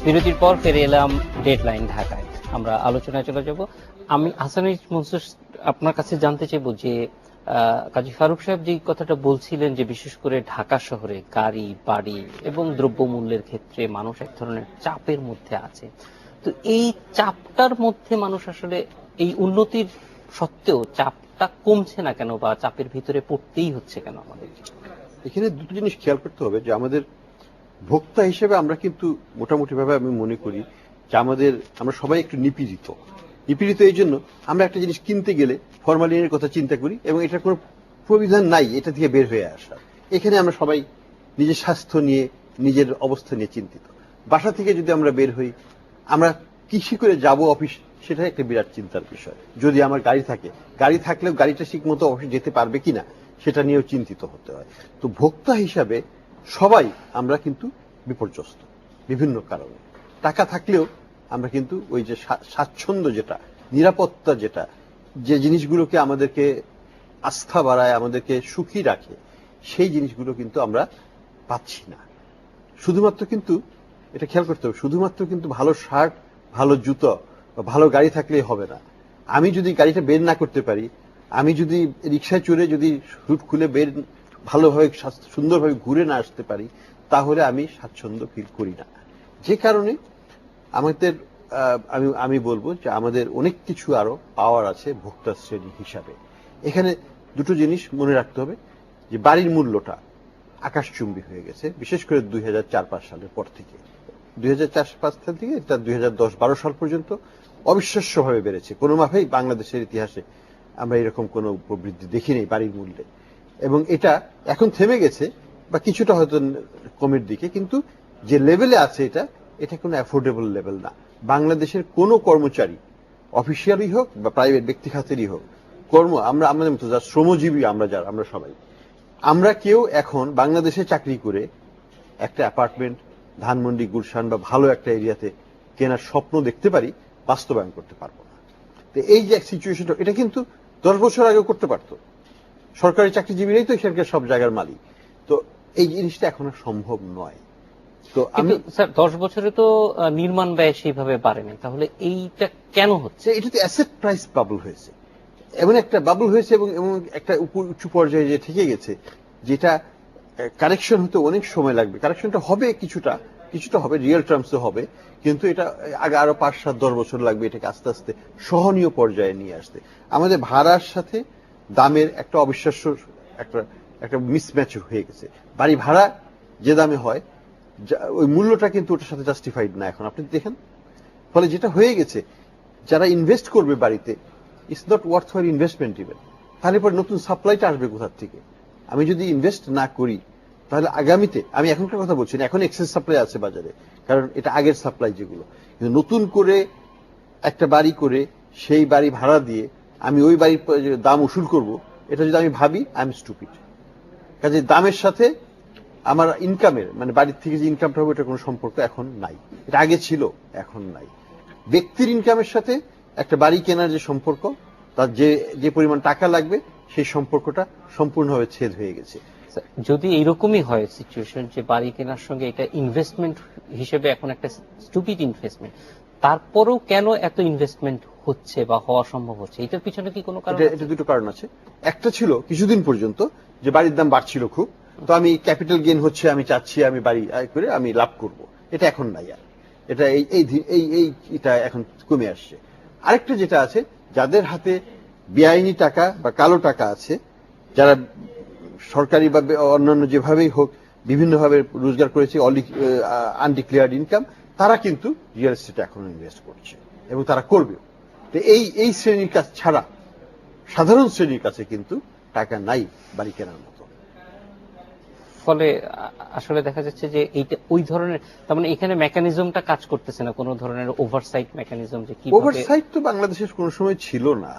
বিরতির পর ফিরে এলাম ডেডলাইন ঢাকায়। আমরা আলোচনায় চলে যাব। আমি হাসানুল মনসুর আপনার কাছে জানতে চাইবো যে কাজী ফারুক সাহেব যে কথাটা বলছিলেন যে বিশেষ করে ঢাকা শহরে গাড়ি বাড়ি এবং দ্রব্যমূল্যের ক্ষেত্রে মানুষ এক ধরনের চাপের মধ্যে আছে। তো এই চাপটার মধ্যে মানুষ আসলে এই উন্নতির সত্ত্বেও চাপটা কমছে না কেন, বা চাপের ভিতরে পড়তেই হচ্ছে কেন আমাদের? এখানে দুটো জিনিস খেয়াল করতে হবে যে আমাদের ভোক্তা হিসেবে আমরা কিন্তু মোটামুটি ভাবে আমি মনে করি যে আমরা সবাই একটু নিপীড়িত এই জন্য আমরা একটা জিনিস কিনতে গেলে ফরমালিনের কথা চিন্তা করি এবং এটার কোনো প্রবিধান নাই এটা থেকে বের হয়ে আসা। এখানে আমরা সবাই নিজের স্বাস্থ্য নিয়ে নিজের অবস্থা নিয়ে চিন্তিত। বাসা থেকে যদি আমরা বের হই, আমরা কৃষি করে যাব অফিস, সেটা একটা বিরাট চিন্তার বিষয়। যদি আমার গাড়ি থাকলেও গাড়িটা ঠিক মতো অফিস যেতে পারবে কিনা সেটা নিয়েও চিন্তিত হতে হয়। তো ভোক্তা হিসাবে সবাই আমরা কিন্তু বিপর্যস্ত বিভিন্ন কারণে। টাকা থাকলেও আমরা কিন্তু ওই যে স্বাচ্ছন্দ্য যেটা, নিরাপত্তা যেটা, যে জিনিসগুলোকে আমাদেরকে আস্থা বাড়ায়, আমাদেরকে সুখী রাখে, সেই জিনিসগুলো কিন্তু আমরা পাচ্ছি না। শুধুমাত্র কিন্তু এটা খেয়াল করতে হবে, শুধুমাত্র কিন্তু ভালো শার্ট, ভালো জুতো বা ভালো গাড়ি থাকলেই হবে না। আমি যদি গাড়িটা বের না করতে পারি, আমি যদি রিক্সায় চড়ে যদি হুট খুলে বের ভালোভাবে সুন্দরভাবে ঘুরে না আসতে পারি, তাহলে আমি স্বাচ্ছন্দ্য ফিল করি না। যে কারণে আমাদের আমি বলবো যে আমাদের অনেক কিছু আরো পাওয়ার আছে ভোক্তা শ্রেণী হিসাবে। এখানে দুটো জিনিস মনে রাখতে হবে যে বাড়ির মূল্যটা আকাশচুম্বী হয়ে গেছে, বিশেষ করে 2004-05 সালের পর থেকে। 2004-05 সাল থেকে এটা 2010-12 সাল পর্যন্ত অবিশ্বাস্যভাবে বেড়েছে। কোনো মাফেই বাংলাদেশের ইতিহাসে আমরা এরকম কোনো প্রবৃদ্ধি দেখিনি বাড়ির মূল্যে। এবং এটা এখন থেমে গেছে বা কিছুটা হয়তো কমের দিকে, কিন্তু যে লেভেলে আছে এটা কোনো অ্যাফোর্ডেবল লেভেল না। বাংলাদেশের কোনো কর্মচারী, অফিসিয়ালই হোক বা প্রাইভেট ব্যক্তি খাতেরই হোক, আমাদের মতো যারা শ্রমজীবী আমরা সবাই, আমরা কেউ এখন বাংলাদেশে চাকরি করে একটা অ্যাপার্টমেন্ট ধানমন্ডি, গুলশান বা ভালো একটা এরিয়াতে কেনার স্বপ্ন দেখতে পারি, বাস্তবায়ন করতে পারবো না। তো এই যে সিচুয়েশনটা, এটা কিন্তু 10 বছর আগেও করতে পারতো। সরকারি চাকরিজীবীরাই তো সেখানে সব জায়গার মালিক। তো এই জিনিসটা এখন সম্ভব নয়। তো আমি স্যার 10 বছরে তো নির্মাণ ব্যয় সেইভাবে বাড়েনি, তাহলে এইটা কেন হচ্ছে? এটা তো অ্যাসেট প্রাইস বাবল হয়েছে, এমন একটা বাবল হয়েছে এবং একটা উঁচু পর্যায়ে যে থেকে গেছে, যেটা কারেকশন হতে অনেক সময় লাগবে। কারেকশনটা হবে কিছুটা হবে, রিয়েল টার্মসে হবে, কিন্তু এটা আগে আরো 5-7-10 বছর লাগবে এটাকে আস্তে আস্তে সহনীয় পর্যায়ে নিয়ে আসতে। আমাদের ভাড়ার সাথে দামের একটা অবিশ্বাস্য একটা মিসম্যাচ হয়ে গেছে। বাড়ি ভাড়া যে দামে হয়, ওই মূল্যটা কিন্তু ওটার সাথে জাস্টিফাইড না এখন, আপনি দেখেন। ফলে যেটা হয়ে গেছে, যারা ইনভেস্ট করবে বাড়িতে, it's not worth for investment even. তাহলে পরে নতুন সাপ্লাইটা আসবে কোথার থেকে? আমি যদি ইনভেস্ট না করি, তাহলে আগামীতে, আমি এখনকার কথা বলছি না, এখন এক্সেস সাপ্লাই আছে বাজারে, কারণ এটা আগের সাপ্লাই যেগুলো। কিন্তু নতুন করে একটা বাড়ি করে সেই বাড়ি ভাড়া দিয়ে আমি ওই বাড়ির দাম উসুল করব, এটা যদি আমি ভাবি, আই এম স্টুপিড। কাজে দামের সাথে আমার ইনকামের, মানে বাড়ির থেকে যে ইনকামটা হবে, এটা কোনো সম্পর্ক এখন নাই। এটা আগে ছিল, এখন নাই। ব্যক্তির ইনকামের সাথে একটা বাড়ি কেনার যে সম্পর্ক, তার যে পরিমাণ টাকা লাগবে, সেই সম্পর্কটা সম্পূর্ণভাবে ছেদ হয়ে গেছে। যদি এইরকমই হয় সিচুয়েশন যে বাড়ি কেনার সঙ্গে এটা ইনভেস্টমেন্ট হিসেবে এখন একটা স্টুপিড ইনভেস্টমেন্ট, তারপরেও কেন এত ইনভেস্টমেন্ট হচ্ছে বা হওয়া সম্ভব হচ্ছে? এটার পিছনে কি কোনো কারণ? এটা দুটো কারণ আছে। একটা ছিল কিছুদিন পর্যন্ত যে বাড়ির দাম বাড়ছিল খুব, তো আমি ক্যাপিটাল গেইন হচ্ছে, আমি চাচ্ছি আমি বাড়ি আয় করে আমি লাভ করব। এটা এখন নাই আর, এটা এটা এখন কমে আসছে। আরেকটা যেটা আছে, যাদের হাতে বেআইনি টাকা বা কালো টাকা আছে, যারা সরকারি বা অন্যান্য যেভাবেই হোক বিভিন্নভাবে রোজগার করেছে, আনডিক্লেয়ার্ড ইনকাম, তারা কিন্তু রিয়েল এস্টেটে এখনো ইনভেস্ট করছে এবং তারা করবে। তো এই শ্রেণীর কাছ ছাড়া সাধারণ শ্রেণীর কাছে কিন্তু টাকা নাই বাড়ি কেনার মতো। ফলে আসলে দেখা যাচ্ছে যে এইটা ওই ধরনের, তার মানে এখানে মেকানিজমটা কাজ করতেছে না, কোনো ধরনের ওভারসাইট মেকানিজম যে কি ওভারসাইট তো বাংলাদেশের কোনো সময় ছিল না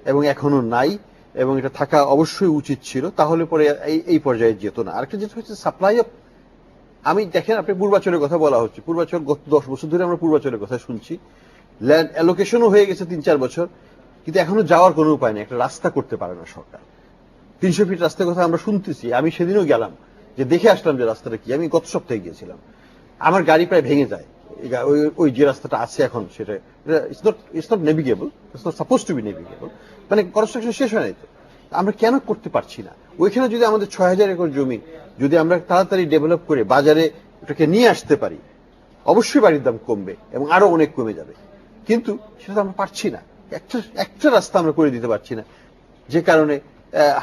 এবং এখনো নাই, এবং এটা থাকা অবশ্যই উচিত ছিল, তাহলে পরে এই পর্যায়ে যেত না। আরেকটা যেটা হচ্ছে সাপ্লাই অফ, আমি দেখেন আপনি পূর্বাচলের কথা বলা হচ্ছে, পূর্বাচল গত 10 বছর ধরে আমরা পূর্বাচলের কথা শুনছি, ল্যান্ড অ্যালোকেশনও হয়ে গেছে 3-4 বছর, কিন্তু এখনো যাওয়ার কোনো উপায় নেই, একটা রাস্তা করতে পারে না সরকার। 300 ফিট রাস্তার কথা আমরা শুনতেছি, আমি সেদিনও গেলাম, যে দেখে আসলাম যে রাস্তাটা কি। আমি গত সপ্তাহে গিয়েছিলাম, আমার গাড়ি প্রায় ভেঙে যায় ওই যে রাস্তাটা আছে এখন সেটা it's not navigable, it's not suppose to be navigable, মানে কনস্ট্রাকশন শেষ হয় নাই তো। আমরা কেন করতে পারছি না? ওইখানে যদি আমাদের 6,000 একর জমি যদি আমরা তাড়াতাড়ি ডেভেলপ করে বাজারে ওটাকে নিয়ে আসতে পারি, অবশ্যই বাড়ির দাম কমবে এবং আরো অনেক কমে যাবে। কিন্তু সেটা তো আমরা পারছি না। একটা রাস্তা আমরা করে দিতে পারছি না, যে কারণে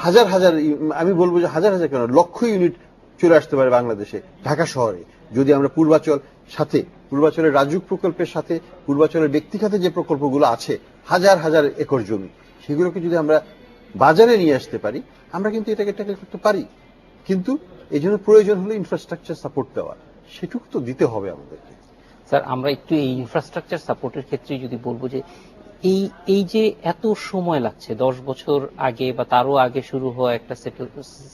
হাজার হাজার, আমি বলবো যে হাজার হাজার কেন লক্ষ ইউনিট চলে আসতে পারে বাংলাদেশে, ঢাকা শহরে, যদি আমরা পূর্বাচলের রাজুক প্রকল্পের সাথে পূর্বাচলের ব্যক্তিগত যে প্রকল্পগুলো আছে, হাজার হাজার একর জমি, সেগুলোকে যদি আমরা বাজারে নিয়ে আসতে পারি, আমরা কিন্তু এটাকে ট্যাকেল করতে পারি। কিন্তু এই জন্য প্রয়োজন হলে ইনফ্রাস্ট্রাকচার সাপোর্ট দেওয়া, সেটুকু তো দিতে হবে আমাদেরকে। স্যার, আমরা একটু এই ইনফ্রাস্ট্রাকচার সাপোর্টের ক্ষেত্রে যদি বলবো যে এই যে এত সময় লাগছে, 10 বছর আগে বা তারও আগে শুরু হওয়া একটা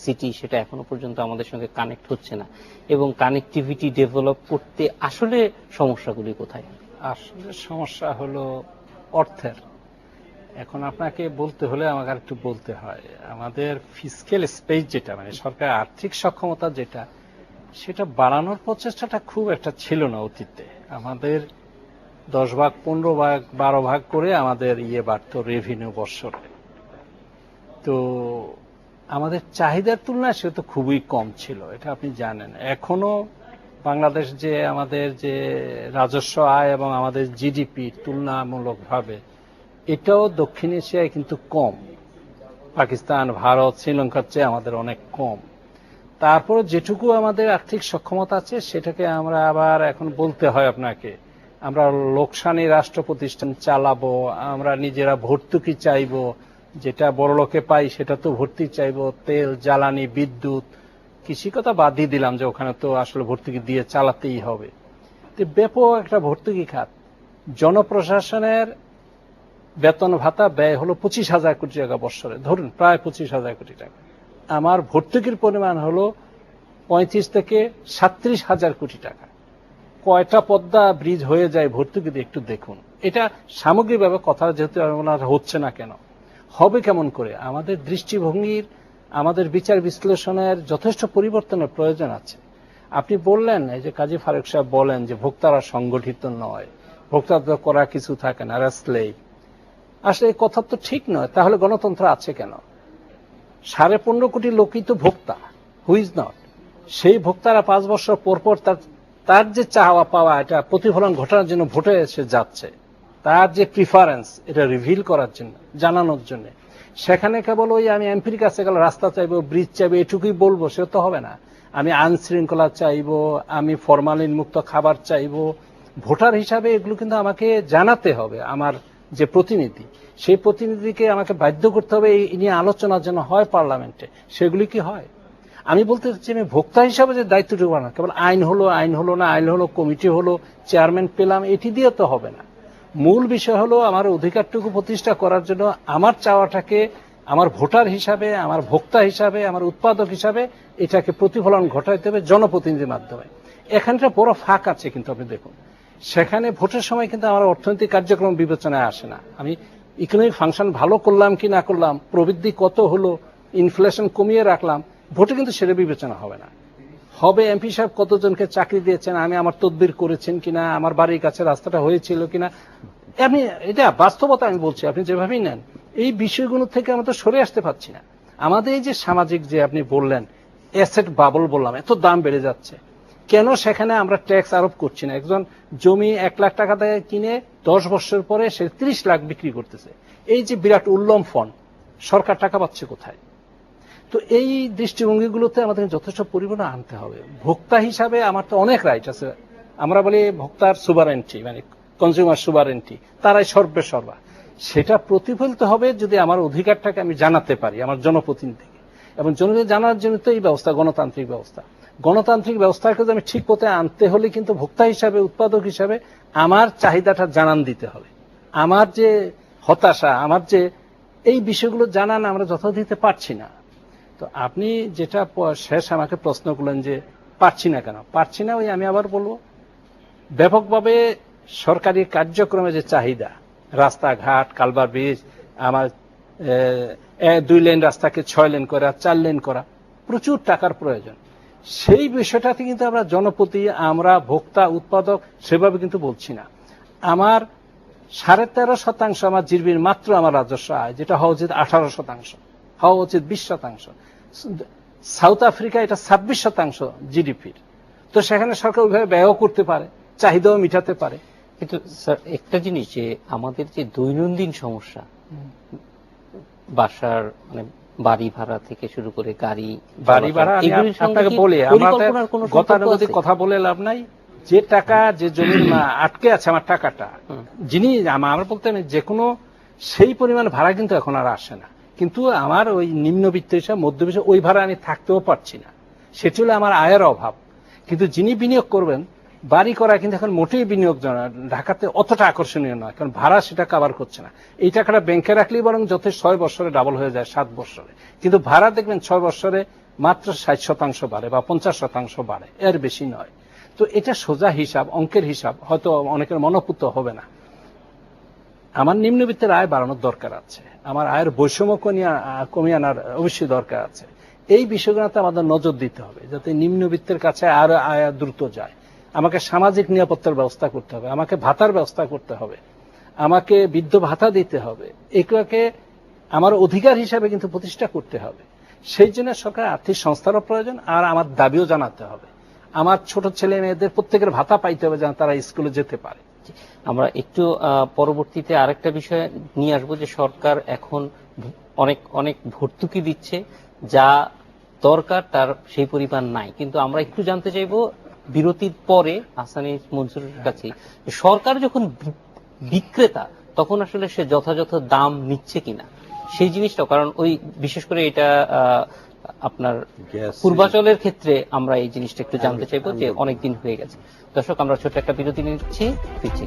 সিটি, সেটা এখনো পর্যন্ত আমাদের সঙ্গে কানেক্ট হচ্ছে না, এবং কানেক্টিভিটি ডেভেলপ করতে আসলে সমস্যাগুলি কোথায়? আসলে সমস্যা হলো অর্থের। এখন আপনাকে বলতে হলে আমাকে আর একটু বলতে হয়, আমাদের ফিসক্যাল স্পেস যেটা, মানে সরকার আর্থিক সক্ষমতা যেটা, সেটা বাড়ানোর প্রচেষ্টাটা খুব একটা ছিল না অতীতে। আমাদের 10 ভাগ, 15 ভাগ, 12 ভাগ করে আমাদের বাড়তো রেভিনিউ বৎসরে। তো আমাদের চাহিদার তুলনায় সে তো খুবই কম ছিল, এটা আপনি জানেন। এখনো বাংলাদেশ যে আমাদের যে রাজস্ব আয় এবং আমাদের জিডিপি তুলনামূলকভাবে এটাও দক্ষিণ এশিয়ায় কিন্তু কম। পাকিস্তান, ভারত, শ্রীলঙ্কার চেয়ে আমাদের অনেক কম। তারপর যেটুকু আমাদের আর্থিক সক্ষমতা আছে সেটাকে আমরা আবার এখন বলতে হয় আপনাকে, আমরা লোকসানি রাষ্ট্র প্রতিষ্ঠান চালাবো, আমরা নিজেরা ভর্তুকি চাইবো, যেটা বড়লোকে পাই সেটা তো ভর্তি চাইবো, তেল, জ্বালানি, বিদ্যুৎ, কৃষি কথা বাদ দিয়ে দিলাম যে ওখানে তো আসলে ভর্তুকি দিয়ে চালাতেই হবে। তো ব্যাপক একটা ভর্তুকি খাত। জনপ্রশাসনের বেতন ভাতা ব্যয় হলো 25,000 কোটি টাকা বৎসরে, ধরুন প্রায় 25,000 কোটি টাকা। আমার ভর্তুকির পরিমাণ হলো 35 থেকে 37,000 কোটি টাকা। কয়টা পদ্মা ব্রিজ হয়ে যায় ভর্তুকি দিয়ে একটু দেখুন। এটা সামগ্রিকভাবে কথা যেহেতু হচ্ছে না, কেন হবে, কেমন করে? আমাদের দৃষ্টিভঙ্গির, আমাদের বিচার বিশ্লেষণের যথেষ্ট পরিবর্তনের প্রয়োজন আছে। আপনি বললেন, এই যে কাজী ফারুক সাহেব বলেন যে ভোক্তারা সংগঠিত নয়, ভোক্তাদের করা কিছু থাকে না, স্লেভ। আসলে এই কথা তো ঠিক নয়। তাহলে গণতন্ত্র আছে কেন? 15.5 কোটি লোকই তো ভোক্তা, হু ইজ নট। সেই ভোক্তারা 5 বছর পর পর তার যে চাওয়া পাওয়া, এটা প্রতিফলন ঘটানোর জন্য ভোটে এসে যাচ্ছে, তার যে প্রিফারেন্স, এটা রিভিল করার জন্য, জানানোর জন্য। সেখানে কেবল ওই আমি এমপির কাছে গেলে রাস্তা চাইবো, ব্রিজ চাইবো, এটুকুই বলবো, সে তো হবে না। আমি আইন শৃঙ্খলা চাইবো, আমি ফরমালিন মুক্ত খাবার চাইবো। ভোটার হিসাবে এগুলো কিন্তু আমাকে জানাতে হবে। আমার যে প্রতিনিধি, সেই প্রতিনিধিকে আমাকে বাধ্য করতে হবে এই নিয়ে আলোচনার জন্য হয় পার্লামেন্টে। সেগুলি কি হয়? আমি বলতে চাচ্ছি, আমি ভোক্তা হিসাবে যে দায়িত্বটুকু না, কেবল আইন হলো না, আইন হলো, কমিটি হলো, চেয়ারম্যান পেলাম, এটি দিয়ে তো হবে না। মূল বিষয় হলো আমার অধিকারটুকু প্রতিষ্ঠা করার জন্য আমার চাওয়াটাকে আমার ভোটার হিসাবে, আমার ভোক্তা হিসাবে, আমার উৎপাদক হিসাবে এটাকে প্রতিফলন ঘটাইতে হবে জনপ্রতিনিধির মাধ্যমে। এখানটা বড় ফাঁক আছে কিন্তু আপনি দেখুন, সেখানে ভোটের সময় কিন্তু আমার অর্থনৈতিক কার্যক্রম বিবেচনায় আসে না। আমি ইকোনমিক ফাংশন ভালো করলাম কি না করলাম, প্রবৃদ্ধি কত হলো, ইনফ্লেশন কমিয়ে রাখলাম, ভোটে কিন্তু সেটা বিবেচনা হবে না। হবে এমপি সাহেব কতজনকে চাকরি দিয়েছেন, আমি আমার তদবির করেছেন কিনা, আমার বাড়ির কাছে রাস্তাটা হয়েছিল কিনা। আমি এটা বাস্তবতা আমি বলছি, আপনি যেভাবেই নেন, এই বিষয়গুলো থেকে আমরা তো সরে আসতে পারছি না। আমাদের এই যে সামাজিক, যে আপনি বললেন অ্যাসেট বাবল বললাম, এত দাম বেড়ে যাচ্ছে কেন? সেখানে আমরা ট্যাক্স আরোপ করছি না। একজন জমি 1 লাখ টাকা দিয়ে কিনে 10 বছর পরে সে 30 লাখ বিক্রি করতেছে। এই যে বিরাট উল্লম ফন্ড, সরকার টাকা পাচ্ছে কোথায়? তো এই দৃষ্টিভঙ্গিগুলোতে আমাদের যথেষ্ট পরিবর্তন আনতে হবে। ভোক্তা হিসাবে আমার তো অনেক রাইট আছে। আমরা বলি ভোক্তার সুভারেন্টি, মানে কনজিউমার সুভারেন্টি, তারাই সর্বা। সেটা প্রতিফলিত হবে যদি আমার অধিকারটাকে আমি জানাতে পারি আমার জনপ্রতিনিধিকে। এবং জনগণকে জানার জন্য তো এই ব্যবস্থা, গণতান্ত্রিক ব্যবস্থা। গণতান্ত্রিক ব্যবস্থাকে আমি ঠিক পথে আনতে হলে কিন্তু ভোক্তা হিসাবে, উৎপাদক হিসাবে আমার চাহিদাটা জানান দিতে হবে। আমার যে হতাশা, আমার যে এই বিষয়গুলো জানান আমরা যথা দিতে পারছি না। তো আপনি যেটা শেষ আমাকে প্রশ্ন করলেন যে পারছি না কেন, পারছি না, ওই আমি আবার বলবো, ব্যাপকভাবে সরকারি কার্যক্রমে যে চাহিদা, রাস্তাঘাট, কালভার ব্রিজ, আমার 2 লেন রাস্তাকে 6 লেন করা, 4 লেন করা, প্রচুর টাকার প্রয়োজন। সেই বিষয়টাতে কিন্তু আমরা জনপ্রতি, আমরা ভোক্তা, উৎপাদক সেভাবে কিন্তু বলছি না। আমার 13.5% আমার জিডিপির মাত্র আমার রাজস্ব আয়, যেটা হওয়া উচিত 18%, হওয়া উচিত 20%। সাউথ আফ্রিকা এটা 26% জিডিপির। তো সেখানে সরকার ওইভাবে ব্যয়ও করতে পারে, চাহিদাও মিটাতে পারে। কিন্তু স্যার একটা জিনিস, যে আমাদের যে দৈনন্দিন সমস্যা, বাসার মানে বাড়ি ভাড়া থেকে শুরু করে গাড়ি ভাড়া, আমি আপনাকে বলি, আমাদের গতানুগতিক কথা বলে লাভ নাই। যে টাকা, যে জমির আটকে আছে আমার টাকাটা, যিনি আমার বলতে যে কোনো সেই পরিমাণ ভাড়া কিন্তু এখন আর আসে না। কিন্তু আমার ওই নিম্নবিত্ত হিসাব, মধ্যবিত্ত, ওই ভাড়া আমি থাকতেও পারছি না, সেটি হলো আমার আয়ের অভাব। কিন্তু যিনি বিনিয়োগ করবেন, বাড়ি করা কিন্তু এখন মোটেই বিনিয়োগ ঢাকাতে অতটা আকর্ষণীয় নয়, কারণ ভাড়া সেটা কভার করছে না। এই টাকাটা ব্যাংকে রাখলেই বরং যথেষ্ট 6 বছরে ডাবল হয়ে যায়, 7 বছরে। কিন্তু ভাড়া দেখবেন 6 বছরে মাত্র 60% বাড়ে বা 50% বাড়ে, এর বেশি নয়। তো এটা সোজা হিসাব, অঙ্কের হিসাব, হয়তো অনেকের মনোপুত হবে না। আমার নিম্নবিত্তের আয় বাড়ানোর দরকার আছে, আমার আয়ের বৈষম্য কমিয়ে আনার অবশ্যই দরকার আছে। এই বিষয়গুলোতে আমাদের নজর দিতে হবে, যাতে নিম্নবিত্তের কাছে আর আয় দ্রুত যায়। আমাকে সামাজিক নিরাপত্তার ব্যবস্থা করতে হবে, আমাকে ভাতার ব্যবস্থা করতে হবে, আমাকে বৃদ্ধ ভাতা দিতে হবে। এগুলোকে আমার অধিকার হিসাবে কিন্তু প্রতিষ্ঠা করতে হবে। সেই জন্য সরকার আর্থিক সংস্থারও প্রয়োজন, আর আমার দাবিও জানাতে হবে। আমার ছোট ছেলে মেয়েদের প্রত্যেকের ভাতা পাইতে হবে, যেন তারা স্কুলে যেতে পারে। আমরা একটু পরবর্তীতে আরেকটা বিষয় নিয়ে আসবো, যে সরকার এখন অনেক অনেক ভর্তুকি দিচ্ছে, যা দরকার তার সেই পরিমাণ নাই। কিন্তু আমরা একটু জানতে চাইবো বিরতির পরে আহসানুল মনসুরের কাছে, সরকার যখন বিক্রেতা, তখন আসলে সে যথাযথ দাম নিচ্ছে কিনা সেই জিনিসটা। কারণ ওই বিশেষ করে এটা আপনার পূর্বাচলের ক্ষেত্রে আমরা এই জিনিসটা একটু জানতে চাইবো, যে অনেকদিন হয়ে গেছে। দর্শক, আমরা ছোট্ট একটা বিরতি নিচ্ছি, ফিরছি।